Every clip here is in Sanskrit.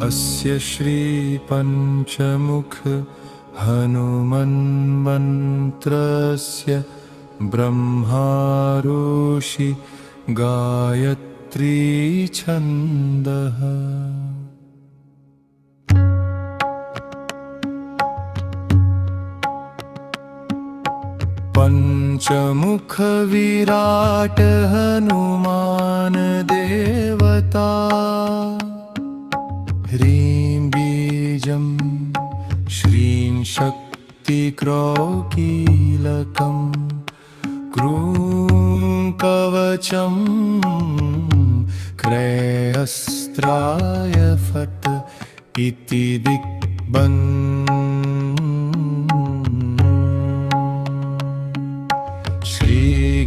अस्य श्री पंचमुख हनुमन्मन्त्रस्य ब्रह्मा ऋषि गायत्री छन्दः। पंचमुख विराट हनुमान देवता। ह्रीं बीजं श्रीं शक्ति क्रौकीलकं क्रूं कवचं क्रयस्त्राय फट् इति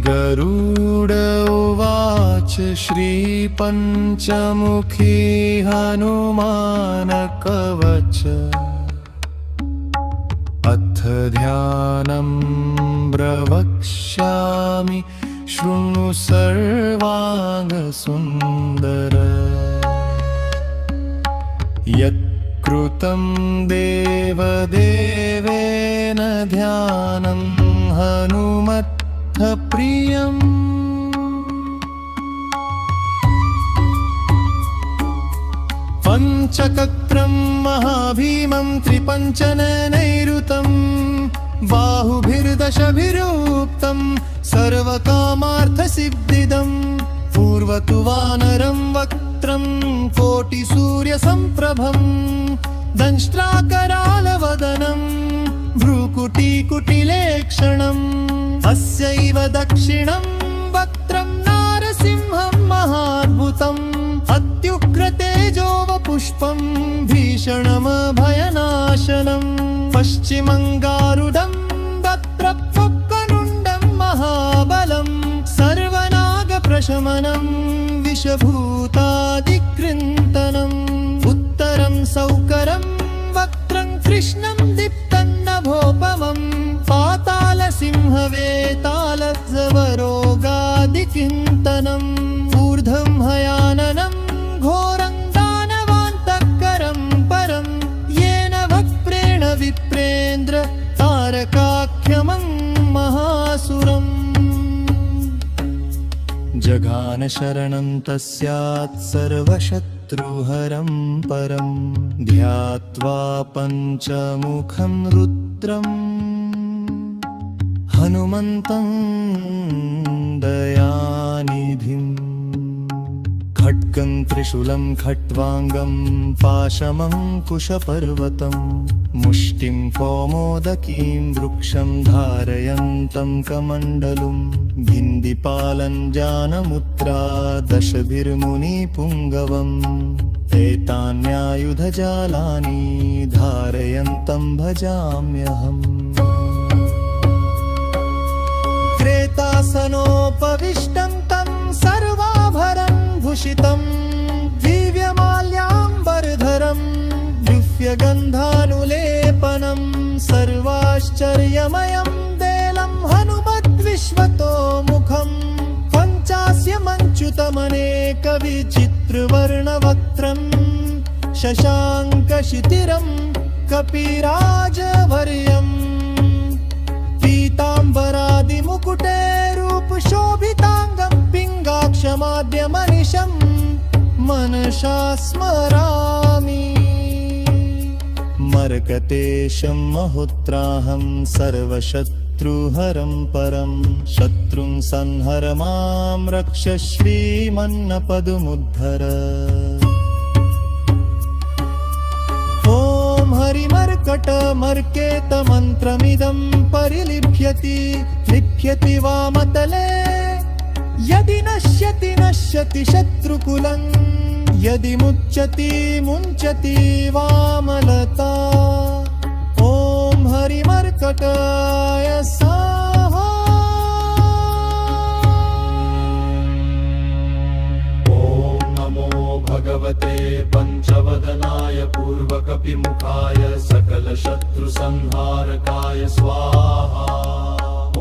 गरुड उवाच श्रीपञ्चमुखी हनुमान कवच। अथ ध्यानं प्रवक्ष्यामि शृणु सर्वाङ्गसुन्दर। यत्कृतं देवदेवेन ध्यानं हनुमत् प्रियम्। पंचकत्रं महाभीमं त्रिपञ्चननैरुतं बाहुभिर्दशभिरुक्तं सर्वकामार्थसिद्धिदं। पूर्वतु वानरं वक्त्रं कोटिसूर्यसम्प्रभं दंष्ट्राकरालवदनं भ्रूकुटीकुटिलेक्षणम्। अस्यैव दक्षिणं वक्त्रं नारसिंहं महाद्भुतम् अत्युग्रतेजोवपुष्पं भीषणमभयनाशनम्। पश्चिमं गारुडं वक्त्रपुक्कनुण्डं महाबलं सर्वनागप्रशमनं विषभूतादिकृन्तनम्। उत्तरं सौकरं वक्त्रं कृष्णं दीप्तन्नभोपमम् पातालसिंहवेतालजवरोगादिचिन्तनम्। ऊर्ध्वं हयाननं घोरं दानवान्तकरं परं येन भक्त्रेण विप्रेन्द्र तारकाख्यमं महासुरम्। जघान शरणं तस्यात् सर्वशत्रुहरं परं ध्यात्वा पञ्चमुखं रुद्रम् हनुमन्तं दयानिधिम्। खड्गं त्रिशूलं खट्वाङ्गं पाशमं कुशपर्वतं मुष्टिं कौमोदकीं वृक्षं धारयन्तं कमण्डलुं। भिन्दिपालं जानमुद्रा दशभिर्मुनिपुङ्गवम् एतान्यायुधजालानि धारयन्तं भजाम्यहम्। क्रेतासनोपविष्टं तं सर्वाभरणं भूषितं दिव्यमाल्याम्बरधरं दिव्यगन्धानुलेपनं सर्वाश्चर्यमयं देलं हनुमद्विश्वतोमुखं। पञ्चास्यमच्युतमनेकविचित्रवर्णवक्त्रं शशाङ्कशिथिरं कपिराजवर्यम्। पीताम्बरादिमुकुटे रूपशोभिताङ्गं पिङ्गाक्षमाद्यमनिशं मनसा स्मरामि। मर्कटेशं महोत्राहं सर्वशत्रुहरं परं शत्रुं संहर मां रक्ष श्रीमन्नपदमुद्धर। हरिमर्कटमर्केतमन्त्रमिदं परिलिप्यति लिप्यति वामतले। यदि नश्यति नश्यति शत्रुकुलं यदि मुच्यति मुञ्चति वामलता। ॐ हरिमर्कटाय स्वाहा। ॐ नमो भगवते पंचवदनाय पूर्वकपिमुखाय सकलशत्रुसंहारकाय स्वाहा। ॐ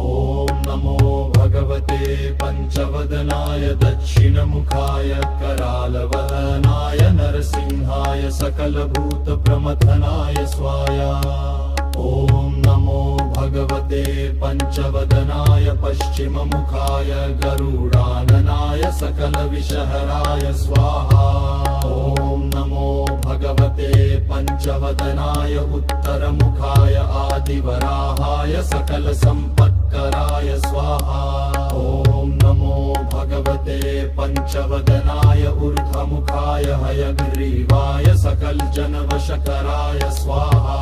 नमो भगवते पञ्चवदनाय दक्षिणमुखाय करालवदनाय नरसिंहाय सकलभूतप्रमथनाय स्वाया। ॐ नमो भगवते पञ्चवदनाय पश्चिममुखाय गरुडाननाय सकलविषहराय स्वाहा। ॐ नमो भगवते पञ्चवदनाय उत्तरमुखाय आदिवराहाय सकलसम्पत्कराय स्वाहा। ॐ नमो भगवते पञ्चवदनाय ऊर्ध्वमुखाय हयग्रीवाय सकलजनवशकराय स्वाहा।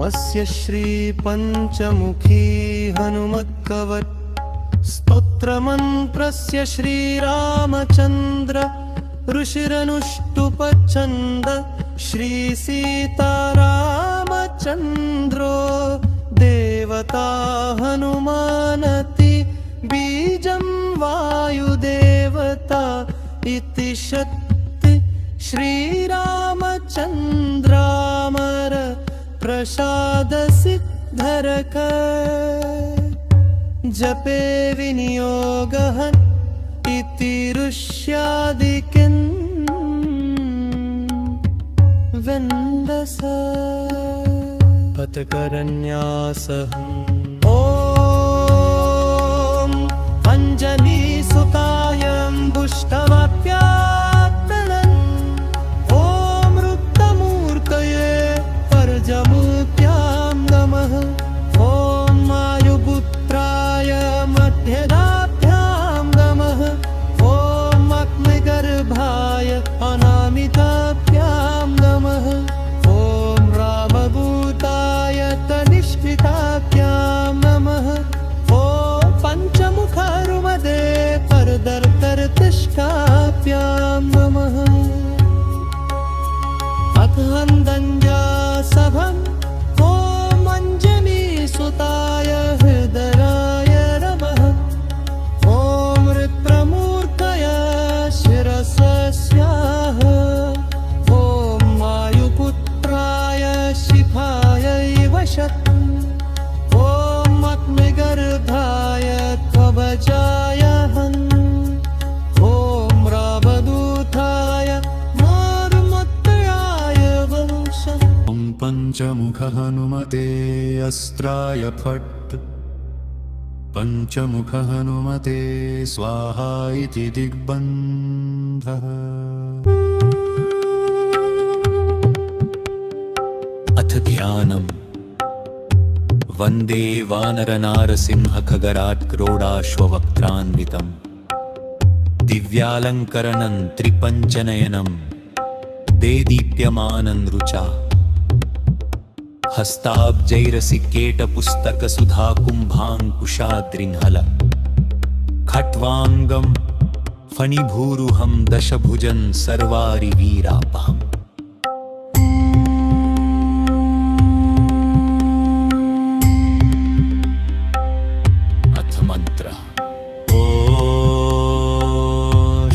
अस्य श्री पंचमुखी हनुमत्कवच स्तोत्रमन्त्रस्य श्रीरामचन्द्र ऋषिरनुष्टुपछन्द श्री सीतारामचन्द्रो देवता हनुमानति बीजं वायुदेवता इति शक्ति श्रीरामचन्द्रामर प्रसाद सिद्धरक जपे विनियोगः इति ऋष्यादिकिन् वेन्दस पथकरन्यासः। ॐ अञ्जनीसुताय अम्बुष्टवाप्यात्तनन् ॐ रुक्तमूर्तये परजमुख्यां नमः। ॐ वायुपुत्राय मध्यदाभ्यां नमः। ॐ अग्निगर्भाय अनामिकाभ्यां नमः। ॐ रामभूताय तनिष्ठिताभ्यां नमः। ॐ पञ्चमुखरुमदे परदर्तरतिष्ठाभ्यां नमः। अथन्दञ्जासभम् ॐ अञ्जनीसुताय हृदयाय नमः। ॐ रुद्रमूर्तय शिरसस्याः। ॐ वायुपुत्राय शिखाय वशत्। ॐ अग्निगर्भाय ध्वजाय हन्। ॐ रामदूताय मारुमत्तयाय वंशः। ॐ पञ्चमुख हनुमते अस्त्राय फट् पञ्चमुख हनुमते स्वाहा इति दिग्बन्धः। अथ ध्यानम्। वन्दे वानरनारसिंहखगरात् क्रोडाश्ववक्त्रान्वितम् दिव्यालङ्करणं त्रिपञ्चनयनं देदीप्यमानं रुचा हस्ताब्जैरसिकेटपुस्तकसुधाकुम्भाङ्कुशाद्रिह्नल खट्वाङ्गं फणिभूरुहं दशभुजं सर्वारिवीरापाम्। अथ मन्त्र। ॐ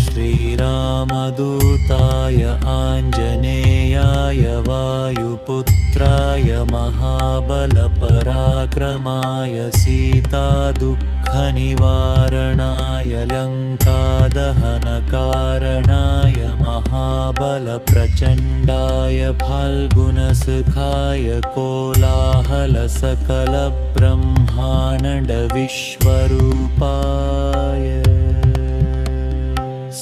श्रीरामदूताय आञ्जनेयाय वायुपुत्राय महाबलपराक्रमाय सीतादुःखनिवारणाय लङ्कादहनकारणाय महाबलप्रचण्डाय फाल्गुनसुखाय कोलाहलसकलब्रह्माण्डविश्वरूपाय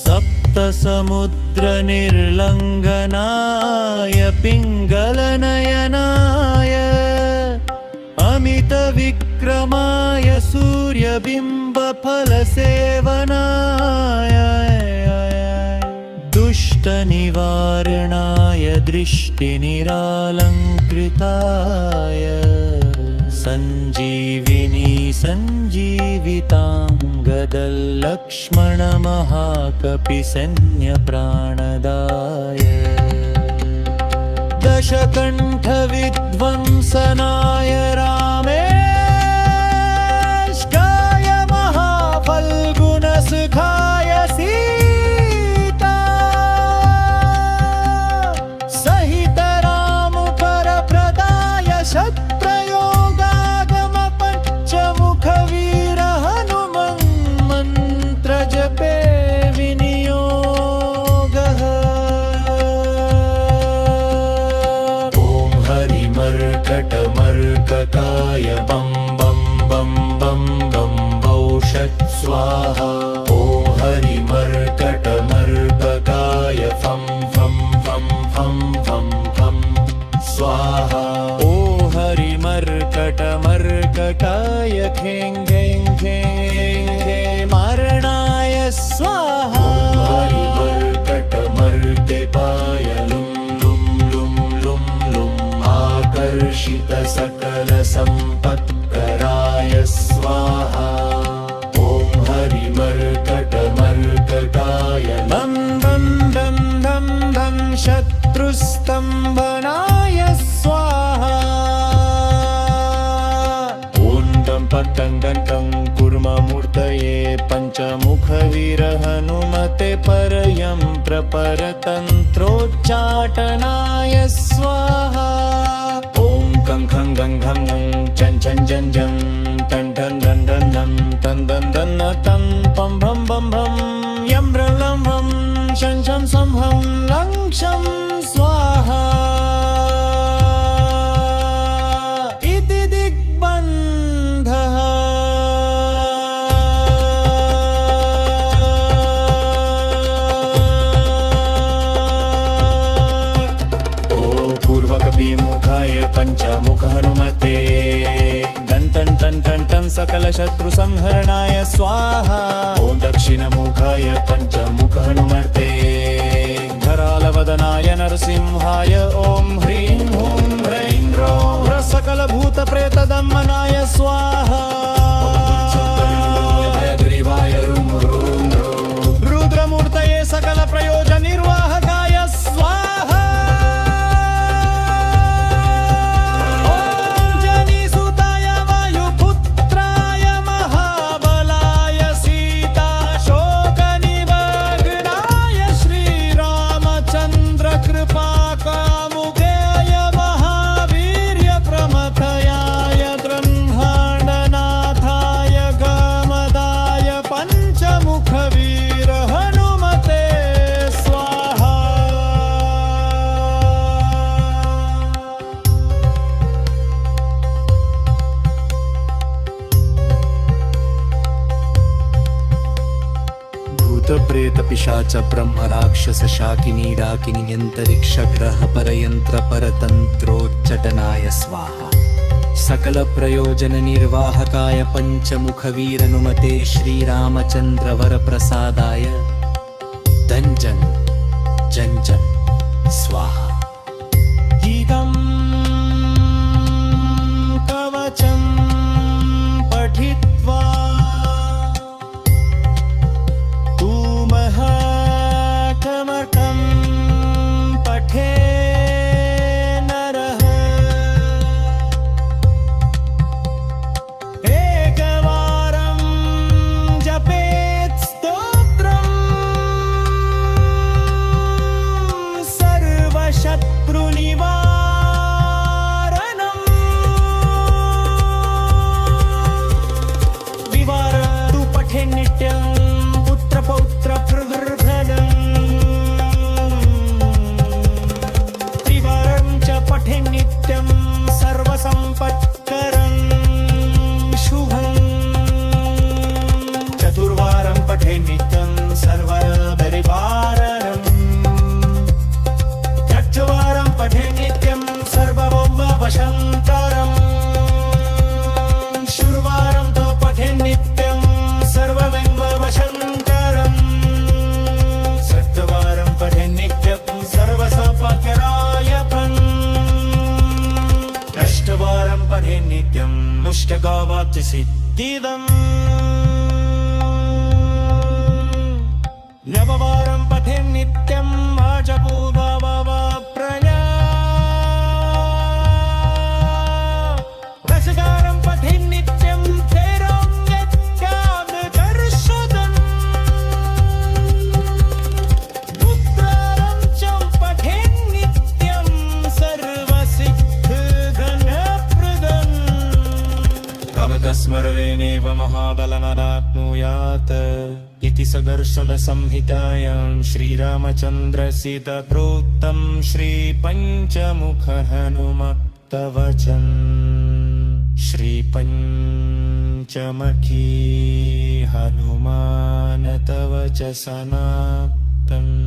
सप्तसमुद्रनिर्लङ्घनाय पिङ्गलनयनाय अमितविक्रमाय सूर्यबिम्बफलसेवनाय दुष्टनिवारणाय दृष्टिनिरालङ्कृताय सञ्जीविनी सञ्जीविताङ्गदल्लक्ष्मणमहाकपिसैन्यप्राणदाय दशकण्ठविध्वंसनाय रामेष्टाय महाफल्गुनसुखाय सीता सहित राम शिवाय बम बम बम बम बम औषध स्वाहा ॐ हरिमर्कटमर्ककाय फं फं फं फं फं फं स्वाहा ॐ हरिमर्कटमर्ककाय खें खें खें खें मारणाय स्वाहा हरिमर्कटमर्कपाय लुं लुं लुं लुं लुं आकर्षित सकल संपत्कराय स्वाहा ॐ हरिमर्कटमर्ककाय बम बम बम बम बम शत्रुस्तंभनाय स्वाहा ॐ टं पटं टं कुर्ममूर्तये पंचमुखवीर हनुमते परयं प्रपरतन्त्रोच्चाटनाय स्वाहा ॐ खं खं गं घं घं चं चं जं जं टं टं डं डं डं टं दं दं न तं पं भं बं भं यं ब्रलं भं शं शं सं भं लं शं स्वाहा इति दिग्बन्धः पूर्वकविमुखाय पञ्चमुख हनुमते दन्तं टं टं टं सकलशत्रुसंहरणाय स्वाहा ॐ दक्षिणमुखाय पञ्चमुख हनुमते धरालवदनाय नरसिंहाय ॐ ह्रीं हुं ह्रैं ह्रौं सकलभूतप्रेतदमनाय स्वाहा रुद्रमूर्तये सकलप्रयोजननिर्वाहकाय स्वाहा ॐ जनिसुताय वायुपुत्राय महाबलाय सीताशोकनिमग्नाय श्रीरामचन्द्रकृपाकामुकेय महावीर्यप्रमथयाय ब्रह्माण्डनाथाय गमदाय पञ्चमुखवीर हनुमते स्वाहा भूतप्रेत पिशाच ब्रह्म राक्षस शाकिनी डाकिनी यंतरिक्ष ग्रह परयंत्र परतंत्रोच्चटनाय स्वाहा सकल प्रयोजन निर्वाहकाय पंचमुखवीर हनुमते श्रीरामचंद्र वर प्रसादाय दंजन जंजन स्वाहा इदं कवचं पठित्वा तू महाकमकं पठे नरः एकवारं जपेत् स्तोत्रम् सर्वशत्रुनिवारणम् विवार तु पठे नित्यं पुत्रपौत्र प्रवर्धनम् त्रिवारं च पठे नित्यं सर्वसम्पत्करं शुभम् चतुर्वारं पठे नित्यं सर्वपरिवारणम् चतुर्वारं पठे नित्यं सर्वभौमवशङ्करम् शुर्वारं तु पठे नित्यं सर्वमेववशङ्करम् सप्तवारं पठे नित्यं सर्वसम्पत्करायपम् अष्टवारं पठे नित्यं मुष्टगावाप्तिसिद्धिदम् नववारं पठे नित्यं वाचपूर्वप्रजा दशवारं पठे नित्यं तेरं यत्कामदर्शनम् उत्तरं च पठे नित्यं सर्वसिद्धिघनप्रदम् कवकस्मरणेनैव महाबलमदाप्नुयात् इति सदर्शनसंहितायां श्रीरामचन्द्रसीतप्रोक्तं श्रीपञ्चमुख हनुमत्तवचन् श्रीपञ्चमखी हनुमान तव च सनाप्तम्